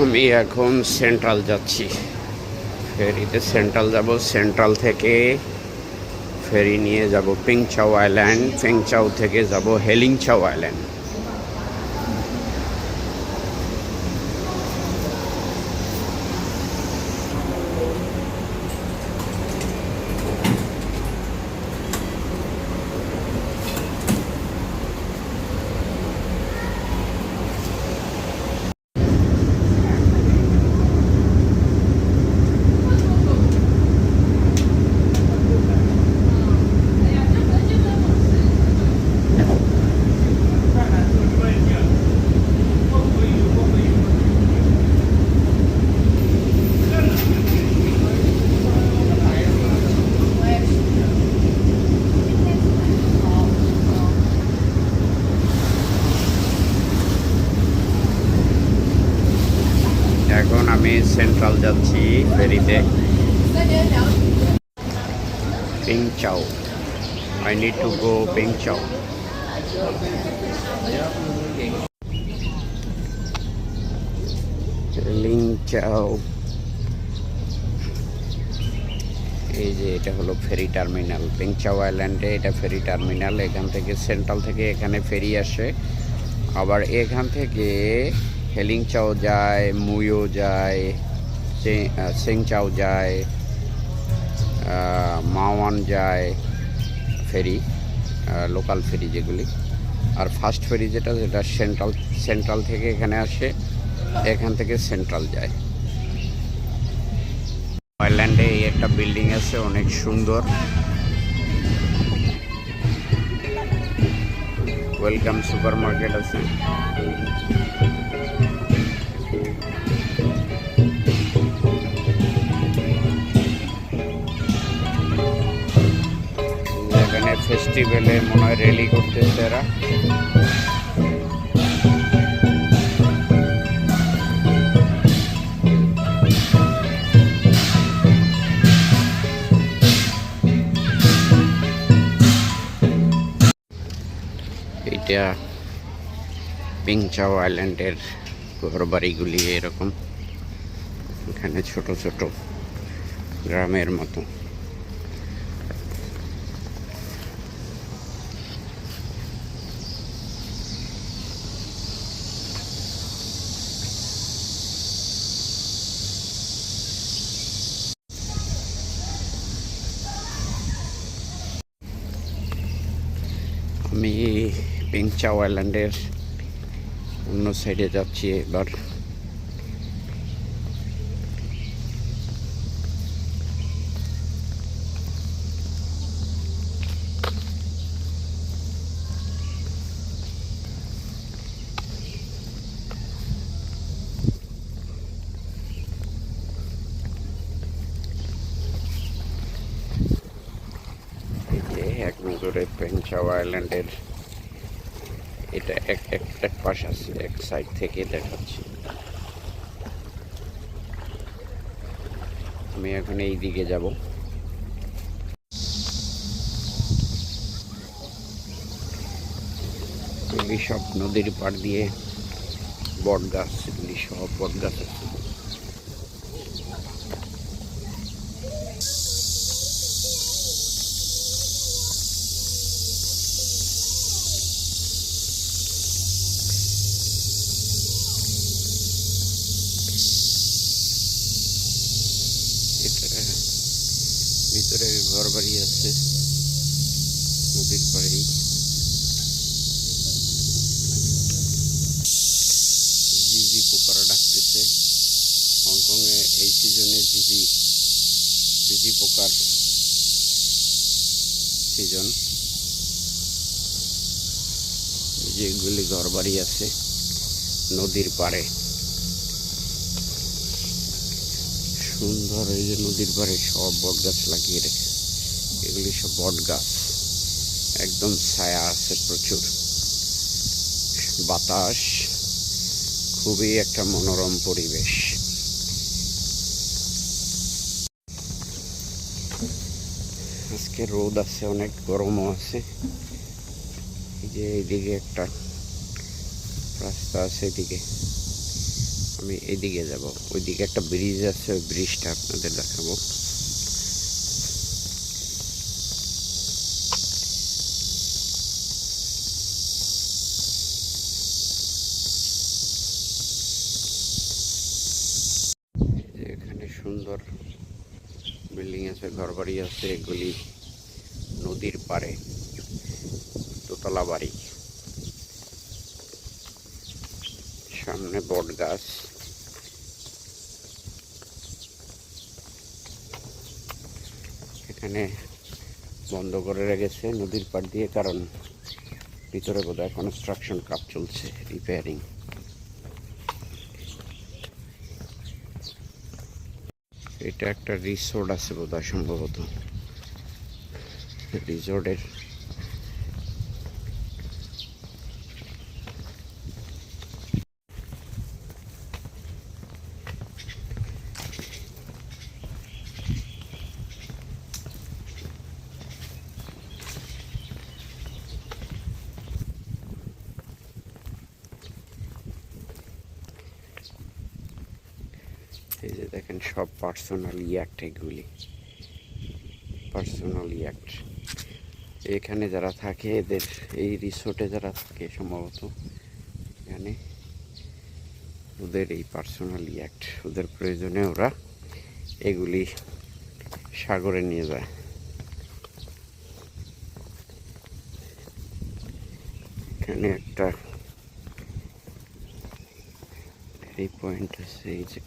আমি এখন সেন্ট্রাল যাচ্ছি, ফেরিতে সেন্ট্রাল যাব। সেন্ট্রাল থেকে ফেরি নিয়ে যাব পেংচাও আইল্যান্ড, পেংচাও থেকে যাব হেলিংচাও আইল্যান্ড। এখন আমি সেন্ট্রাল যাচ্ছি ফেরিতে, Peng Chau. I need to go Peng Chau. Hei Ling Chau, এই যে এটা হলো ফেরি টার্মিনাল পেংচাও আইল্যান্ডে। এটা ফেরি টার্মিনাল। এখান থেকে সেন্ট্রাল থেকে এখানে ফেরি আসে, আবার এখান থেকে হেলিংচাও যায়, মুইও যায়, সেংচাও যায়, মাওয়ান যায় ফেরি, লোকাল ফেরি যেগুলি। আর ফার্স্ট ফেরি যেটা সেন্ট্রাল থেকে এখানে আসে, এখান থেকে সেন্ট্রাল যায়। আইল্যান্ডে এই একটা বিল্ডিং আছে, অনেক সুন্দর। ওয়েলকাম সুপার মার্কেট আছে। এখানে ফেস্টিভ্যালে মনে হয় র্যালি করতেছে এরা। এটা পেংচাও আইল্যান্ডের ঘরবাড়িগুলি এরকম, এখানে ছোট ছোট গ্রামের মতো। আমি পেংচাও আইল্যান্ডের অন্য সাইডে যাচ্ছি এবার। এক নজরে পেংচাও আইল্যান্ডের এটা এক পাশ আছে, এক সাইড থেকে দেখাচ্ছি। আমি এখন এই দিকে যাব। এগুলি সব নদীর পাড় দিয়ে বট গাছ, এগুলি সব বট গাছ আছে। ভিতরে ঘর বাড়ি আছে নদীর পাড়েই। ঝিঝি পোকারা ডাকতেছে। হংকংয়ে এই সিজনে ঝিঝি পোকার সিজন। যেগুলি ঘর বাড়ি আছে নদীর পাড়ে, সুন্দর। এই যে নদীর পাড়ে সব বট গাছ লাগিয়ে রেখে, এগুলি সব বট গাছ। একদম ছায়া আছে প্রচুর, বাতাস, খুবই একটা মনোরম পরিবেশ। আজকে রোদ আছে, অনেক গরমও আছে। এই যে এইদিকে একটা রাস্তা আছে, এদিকে আমি এইদিকে যাব, ওইদিকে একটা ব্রিজ আছে, ওই ব্রিজটা আপনাদের দেখাবো। এখানে সুন্দর বিল্ডিং আছে, ঘরবাড়ি আছে, এগুলি নদীর পাড়ে দোতলা বাড়ি, সামনে বট গাছ। এখানে বন্ধ করে রেখেছে নদীর পাড় দিয়ে, কারণ ভিতরে বোধহয় কনস্ট্রাকশন কাজ চলছে, রিপেয়ারিং। এটা একটা রিসোর্ট আছে বোধহয়, সম্ভবত রিসোর্টের এই যে দেখেন সব পার্সোনাল ইয়াক্ট, এগুলি পার্সোনাল ইয়াক্ট। এখানে যারা থাকে, এদের এই রিসোর্টে যারা থাকে সম্ভবত, এখানে ওদের এই পার্সোনাল ইয়াক্ট, ওদের প্রয়োজনে ওরা এগুলি সাগরে নিয়ে যায়। এখানে একটা এই পয়েন্ট আছে, এই যে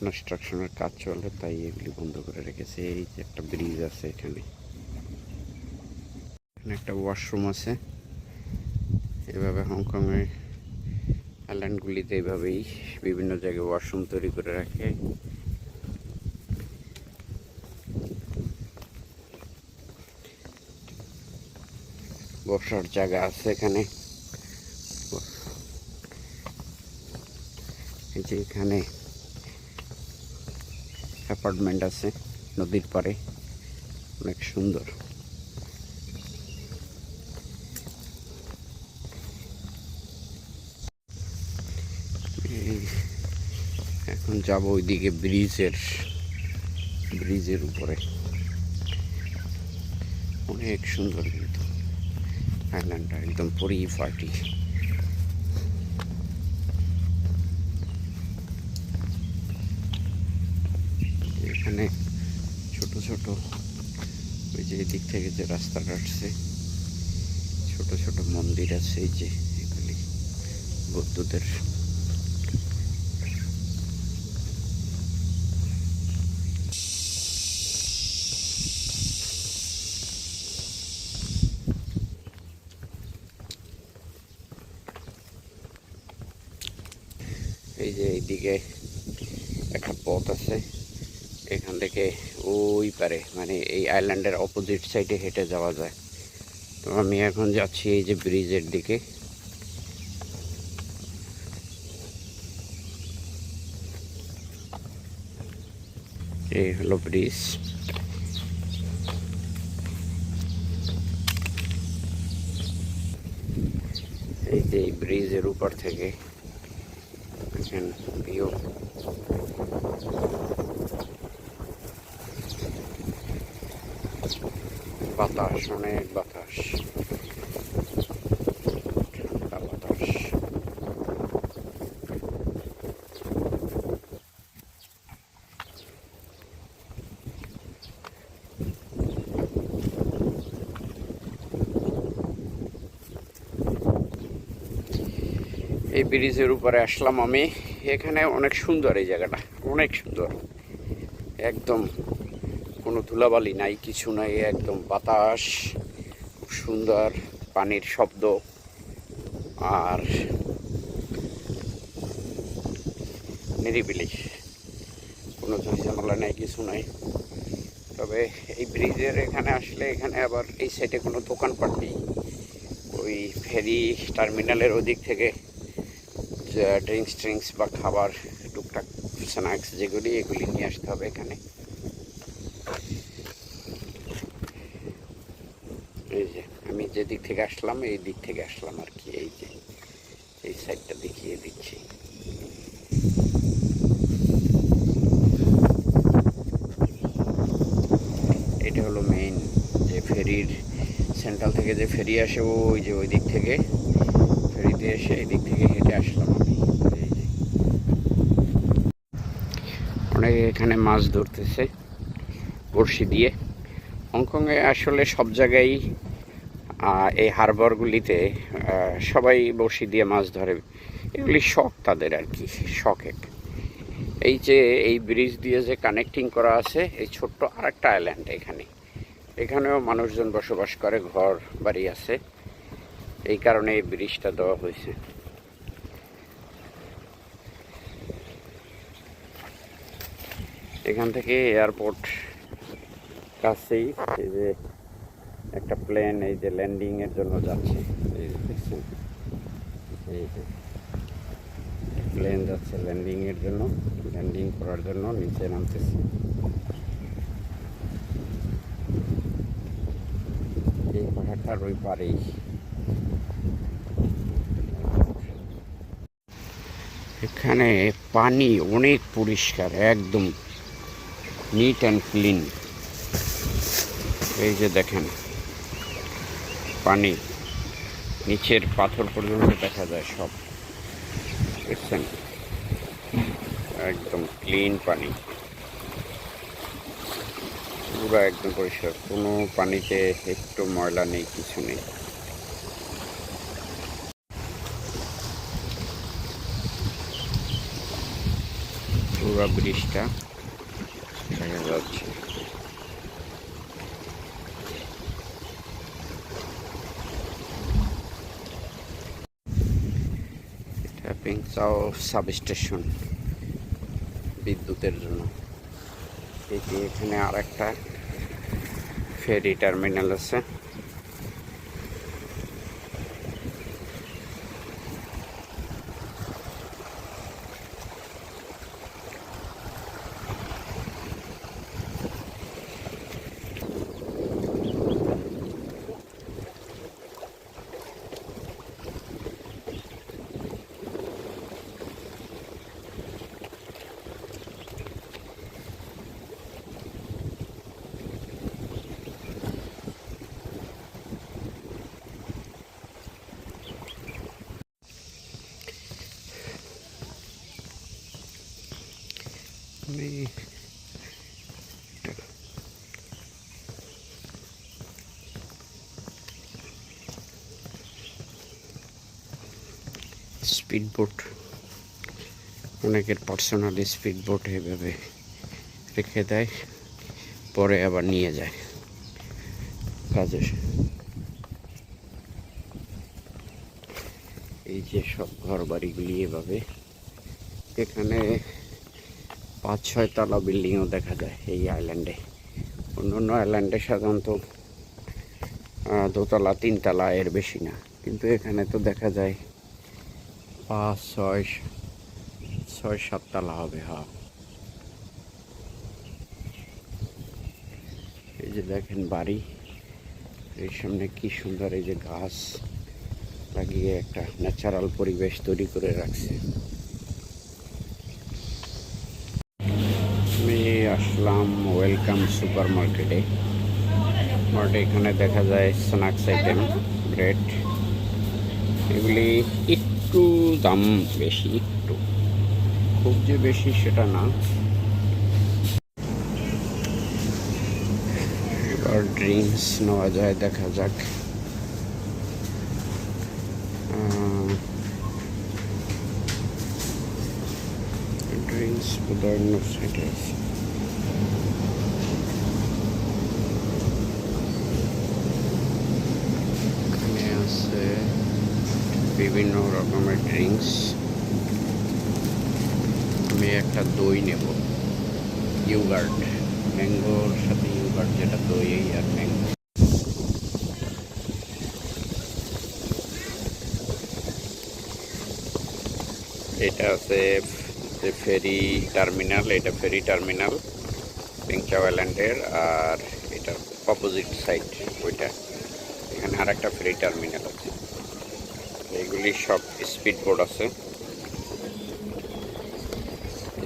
কনস্ট্রাকশনের কাজ চলে তাই এগুলি বন্ধ করে রেখেছে। এই যে একটা ব্রিজ আছে, এখানে একটা ওয়াশরুম আছে। এভাবে হংকংয়ের আইল্যান্ডগুলিতে এইভাবেই বিভিন্ন জায়গায় ওয়াশরুম তৈরি করে রাখে। বসার জায়গা আছে এখানে। এই যে এখানে অ্যাপার্টমেন্ট আছে নদীর পাড়ে, অনেক সুন্দর। এখন যাব ওইদিকে ব্রিজের উপরে, অনেক সুন্দর কিন্তু আইল্যান্ডটা একদম পরিপাটি। এখানে ছোট ছোট ওই যে এদিক থেকে যে রাস্তাটা আসছে, ছোট ছোট মন্দির আছে, এই যে এগুলি বৌদ্ধদের। এই যে এইদিকে একটা পথ আছে, এখান থেকে ওই পারে মানে এই আইল্যান্ডের অপোজিট সাইডে হেঁটে যাওয়া যায়। তো আমি এখন যাচ্ছি এই যে ব্রিজের দিকে। এই হলো ব্রিজ। এই যে এই ব্রিজের উপর থেকে দেখেন ভিউ, বাতাস, অনেক বাতাস, ঠান্ডা বাতাস। এই ব্রিজের উপরে আসলাম আমি, এখানে অনেক সুন্দর, এই জায়গাটা অনেক সুন্দর, একদম কোনো ধুলাবালি নাই, কিছু নাই, একদম বাতাস, খুব সুন্দর, পানির শব্দ, আর নিরিবিলি, কোনো ঝামেলা নাই, কিছু নাই। তবে এই ব্রিজের এখানে আসলে, এখানে আবার এই সাইডে কোনো দোকানপাট নেই। ওই ফেরি টার্মিনালের ওদিক থেকে ড্রিঙ্কস বা খাবার, টুকটাক স্ন্যাক্স যেগুলি, এগুলি নিয়ে আসতে হবে এখানে। এই যে আমি যে দিক থেকে আসলাম, এই দিক থেকে আসলাম আর কি, এই যে এই সাইডটা দেখিয়ে দিচ্ছি। ফেরির সেন্ট্রাল থেকে যে ফেরি আসে ওই যে ওই দিক থেকে ফেরিতে এসে এই দিক থেকে হেঁটে আসলাম আমি। এই যে অনেকে এখানে মাছ ধরতেছে বড়শি দিয়ে। হংকংয়ে আসলে সব জায়গায় এই হারবারগুলিতে সবাই বড়শি দিয়ে মাছ ধরে, এগুলি শখ তাদের আর কি, শখের। এই যে এই ব্রিজ দিয়ে যে কানেক্টিং করা আছে এই ছোট্ট আরেকটা আইল্যান্ড, এখানেও মানুষজন বসবাস করে, ঘর বাড়ি আছে, এই কারণে এই ব্রিজটা দেওয়া হয়েছে। এখান থেকে এয়ারপোর্ট কাছেই, এই যে একটা প্লেন এই যে ল্যান্ডিং এর জন্য যাচ্ছে, এই যে দেখছেন, এই যে প্লেন যাচ্ছে ল্যান্ডিং এর জন্য, ল্যান্ডিং করার জন্য নিচে নামতেছে। এই পাহাড়টার ওই পারেই। এখানে পানি অনেক পরিষ্কার, একদম নিট অ্যান্ড ক্লিন। এই যে দেখেন পানি নিচের পাথর পর্যন্ত দেখা যায় সব, দেখছেন, একদম ক্লিন পানি, পুরো একদম পরিষ্কার, কোনো পানিতে একটু ময়লা নেই, কিছু নেই। পুরো ব্রিজটা দেখা যাচ্ছে। এটা পেংচাও সাব স্টেশন বিদ্যুতের জন্য। এখানে আর একটা ফেরি টার্মিনাল আছে। স্পিড বোট, অনেকের পার্সোনাল স্পিড বোট এভাবে রেখে দেয়, পরে আবার নিয়ে যায় কাজে। এই যে সব ঘর বাড়িগুলি এভাবে, এখানে 5-6 তলা বিল্ডিংও দেখা যায় এই আইল্যান্ডে। অন্যান্য আইল্যান্ডে সাধারণত 2 তলা 3 তলা, এর বেশি না, কিন্তু এখানে তো দেখা যায় 5-6-7 তলা হবে। হ্যাঁ, এই যে দেখেন বাড়ি, এর সামনে কি সুন্দর এই যে গাছ লাগিয়ে একটা ন্যাচারাল পরিবেশ তৈরি করে রাখছে। আমি আসলাম ওয়েলকাম সুপার মার্কেটে। এখানে দেখা যায় স্ন্যাক্স আইটেম, ব্রেড, এগুলি একটু দাম বেশি, একটু, খুব যে বেশি সেটা না। এবার ড্রিঙ্কস নেওয়া যায়, দেখা যাক। ড্রিঙ্কস বোধহয় অন্য সাইডে আছে। এখানে আছে বিভিন্ন রকমের ড্রিঙ্কস। আমি একটা দই নেব, ইয়োগার্ট, ম্যাঙ্গোর সাথে ইয়োগার্ট, যেটা দই আর ম্যাঙ্গো। এটা আছে যে ফেরি টার্মিনাল, এটা ফেরি টার্মিনাল পেংচাও আইল্যান্ডের, আর এটা অপোজিট সাইড ওইটা, এখানে আর একটা ফেরি টার্মিনাল আছে। এগুলি সব স্পিড বোট আছে,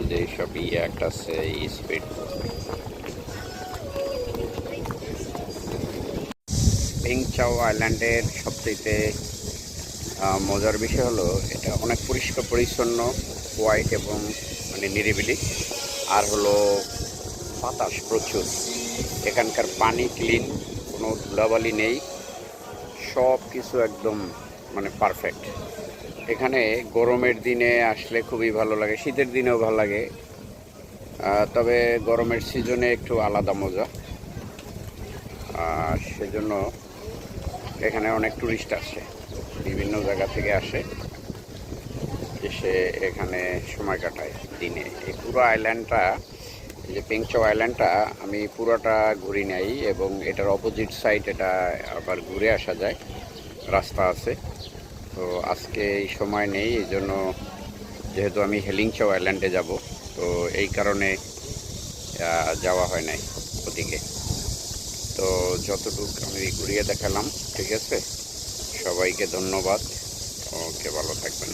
যে সব একটা আছে স্পিড বোট। পেংচাও আইল্যান্ডের সবচেয়ে মজার বিষয় হলো এটা অনেক পরিষ্কার পরিচ্ছন্ন, হোয়াইট এবং মানে নিরিবিলি। আর হলো বাতাস প্রচুর, এখানকার পানি ক্লিন, কোনো ধুলাবালি নেই, সব কিছু একদম মানে পারফেক্ট। এখানে গরমের দিনে আসলে খুবই ভালো লাগে, শীতের দিনেও ভালো লাগে, তবে গরমের সিজনে একটু আলাদা মজা। সেজন্য এখানে অনেক ট্যুরিস্ট আসে, বিভিন্ন জায়গা থেকে আসে, এসে এখানে সময় কাটায় দিনে। এই পুরো আইল্যান্ডটা, এই যে পেংচাও আইল্যান্ডটা আমি পুরোটা ঘুরি নাই, এবং এটার অপোজিট সাইড এটা আবার ঘুরে আসা যায়, রাস্তা আছে। তো আজকে এই সময় নেই, এই জন্য, যেহেতু আমি হেলিংচাও আইল্যান্ডে যাব, তো এই কারণে যাওয়া হয় নাই ওদিকে। তো যতটুকু আমি ঘুরিয়ে দেখালাম, ঠিক আছে। সবাইকে ধন্যবাদ। ওকে, ভালো থাকবেন।